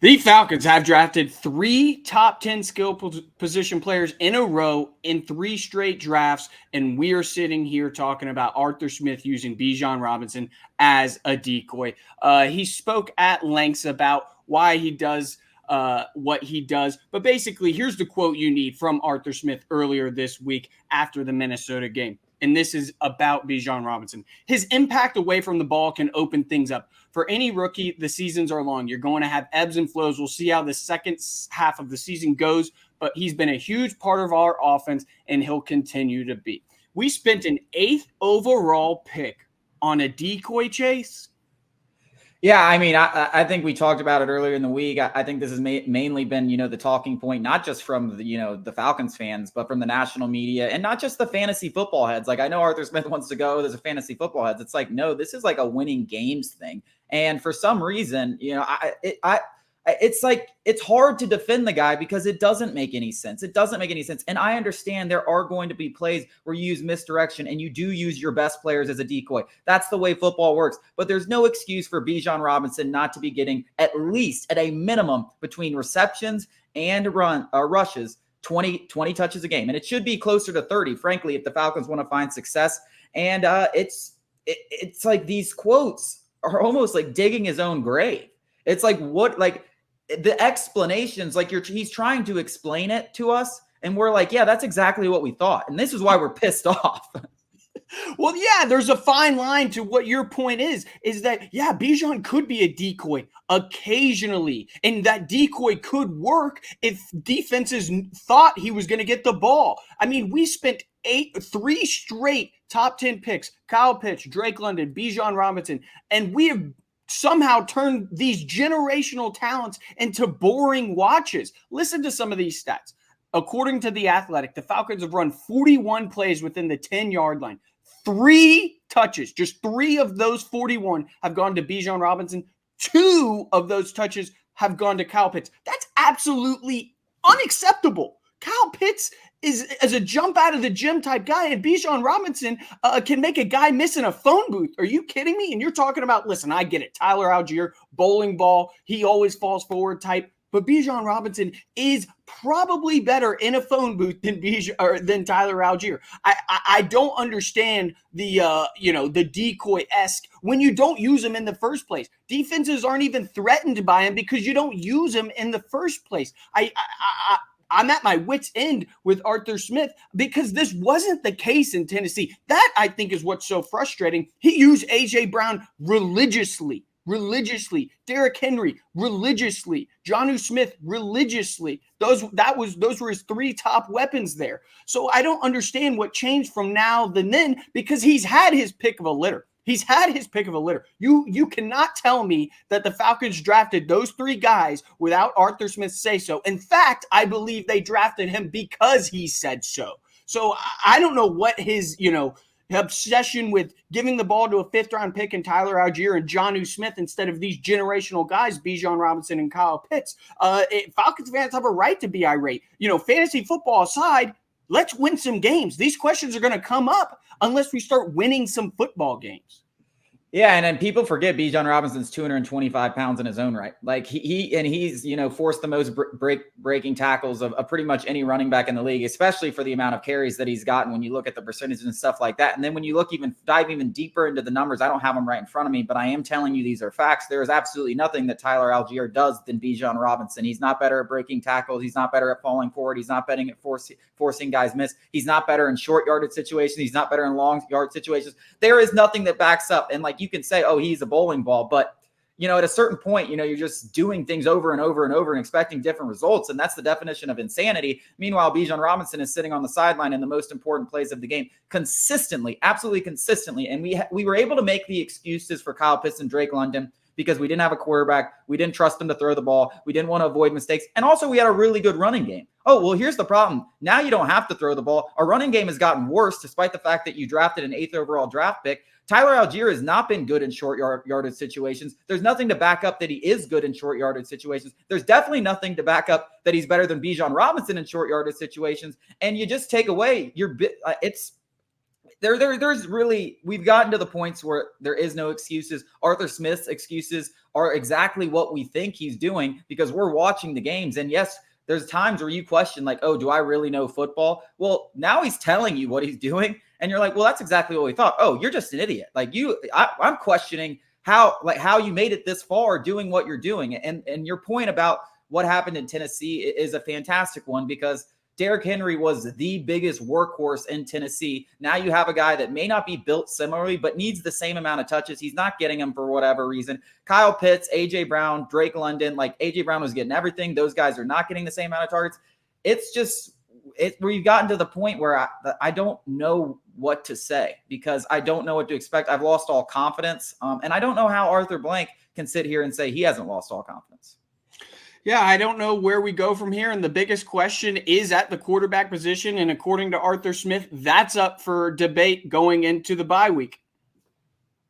The Falcons have drafted 3 top 10 skill position players in a row in 3 straight drafts, and we are sitting here talking about Arthur Smith using Bijan Robinson as a decoy. He spoke at lengths about why he does what he does, but basically, here's the quote you need from Arthur Smith earlier this week after the Minnesota game. And this is about Bijan Robinson. His impact away from the ball can open things up. For any rookie, the seasons are long. You're going to have ebbs and flows. We'll see how the second half of the season goes, but he's been a huge part of our offense, and he'll continue to be. We spent an 8th overall pick on a decoy chase. Yeah, I mean, I think we talked about it earlier in the week. I think this has mainly been, the talking point, not just from the Falcons fans, but from the national media, and not just the fantasy football heads. Like, I know Arthur Smith wants to go, there's a fantasy football heads. It's like, no, this is like a winning games thing. And for some reason, it's like, it's hard to defend the guy because it doesn't make any sense. It doesn't make any sense. And I understand there are going to be plays where you use misdirection and you do use your best players as a decoy. That's the way football works. But there's no excuse for Bijan Robinson not to be getting at least at a minimum between receptions and rushes 20 touches a game. And it should be closer to 30, frankly, if the Falcons want to find success. And it's like these quotes are almost like digging his own grave. It's like the explanations, like he's trying to explain it to us, and we're like, yeah, that's exactly what we thought. And this is why we're pissed off. Well, yeah, there's a fine line to what your point is that, yeah, Bijan could be a decoy occasionally, and that decoy could work if defenses thought he was going to get the ball. I mean, we spent 3 straight top 10 picks, Kyle Pitts, Drake London, Bijan Robinson, and we have somehow turn these generational talents into boring watches. Listen to some of these stats. According to The Athletic, the Falcons have run 41 plays within the 10-yard line. 3 touches, just 3 of those 41 have gone to Bijan Robinson. 2 of those touches have gone to Kyle Pitts. That's absolutely unacceptable. Kyle Pitts is a jump out of the gym type guy, and Bijan Robinson can make a guy miss in a phone booth. Are you kidding me? And you're talking about, listen, I get it. Tyler Algier, bowling ball, he always falls forward type. But Bijan Robinson is probably better in a phone booth than Tyler Algier. I don't understand the decoy-esque when you don't use him in the first place. Defenses aren't even threatened by him because you don't use him in the first place. I'm at my wit's end with Arthur Smith because this wasn't the case in Tennessee. That, I think, is what's so frustrating. He used A.J. Brown religiously. Derrick Henry religiously. Jonnu Smith religiously. Those were his 3 top weapons there. So I don't understand what changed from now than then, because he's had his pick of a litter. You cannot tell me that the Falcons drafted those 3 guys without Arthur Smith say so. In fact, I believe they drafted him because he said so. So I don't know what his, obsession with giving the ball to a 5th-round pick in Tyler Algier and Jonnu Smith instead of these generational guys, Bijan Robinson and Kyle Pitts. Falcons fans have a right to be irate. Fantasy football aside, let's win some games. These questions are going to come up unless we start winning some football games. Yeah, and then people forget Bijan Robinson's 225 pounds in his own right. Like he's forced the most breaking tackles of pretty much any running back in the league, especially for the amount of carries that he's gotten when you look at the percentages and stuff like that. And then when you dive even deeper into the numbers, I don't have them right in front of me, but I am telling you these are facts. There is absolutely nothing that Tyler Algier does than Bijan Robinson. He's not better at breaking tackles. He's not better at falling forward. He's not better at forcing guys miss. He's not better in short yardage situations. He's not better in long yard situations. There is nothing that backs up. And you can say, oh, he's a bowling ball, but at a certain point, you're just doing things over and over and over and expecting different results. And that's the definition of insanity. Meanwhile, Bijan Robinson is sitting on the sideline in the most important plays of the game consistently, absolutely consistently. And we were able to make the excuses for Kyle Pitts and Drake London because we didn't have a quarterback. We didn't trust him to throw the ball. We didn't want to avoid mistakes. And also we had a really good running game. Oh, well, here's the problem. Now you don't have to throw the ball. Our running game has gotten worse despite the fact that you drafted an 8th overall draft pick. Tyler Algier has not been good in short yardage situations. There's nothing to back up that he is good in short yardage situations. There's definitely nothing to back up that he's better than Bijan Robinson in short yardage situations. And you just take away there's really, we've gotten to the points where there is no excuses. Arthur Smith's excuses are exactly what we think he's doing because we're watching the games. And yes, there's times where you question like, oh, do I really know football? Well, now he's telling you what he's doing. And you're like, well, that's exactly what we thought. Oh, you're just an idiot. Like I'm questioning how you made it this far doing what you're doing. And your point about what happened in Tennessee is a fantastic one because Derrick Henry was the biggest workhorse in Tennessee. Now you have a guy that may not be built similarly, but needs the same amount of touches. He's not getting them for whatever reason. Kyle Pitts, A.J. Brown, Drake London, like A.J. Brown was getting everything. Those guys are not getting the same amount of targets. It's just we've gotten to the point where I don't know what to say because I don't know what to expect. I've lost all confidence. And I don't know how Arthur Blank can sit here and say he hasn't lost all confidence. Yeah, I don't know where we go from here. And the biggest question is at the quarterback position. And according to Arthur Smith, that's up for debate going into the bye week.